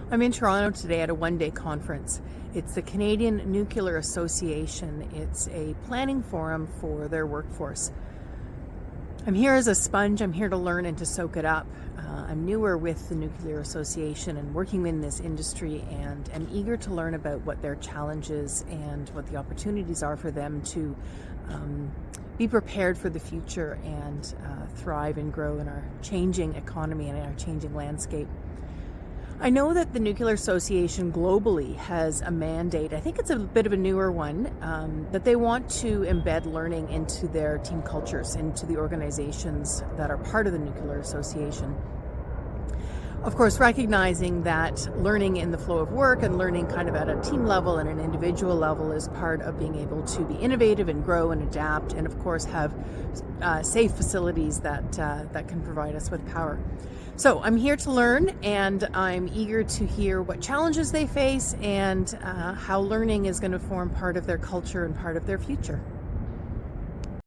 I'm in Toronto today at a one-day conference. It's the Canadian Nuclear Association. It's a planning forum for their workforce. I'm here as a sponge. I'm here to learn and to soak it up. I'm newer with the Nuclear Association and working in this industry, and am eager to learn about what their challenges and what the opportunities are for them to be prepared for the future and thrive and grow in our changing economy and in our changing landscape. I know that the Nuclear Association globally has a mandate, I think it's a bit of a newer one, that they want to embed learning into their team cultures, into the organizations that are part of the Nuclear Association. Of course, recognizing that learning in the flow of work and learning kind of at a team level and an individual level is part of being able to be innovative and grow and adapt, and of course have safe facilities that can provide us with power. So I'm here to learn, and I'm eager to hear what challenges they face and how learning is going to form part of their culture and part of their future.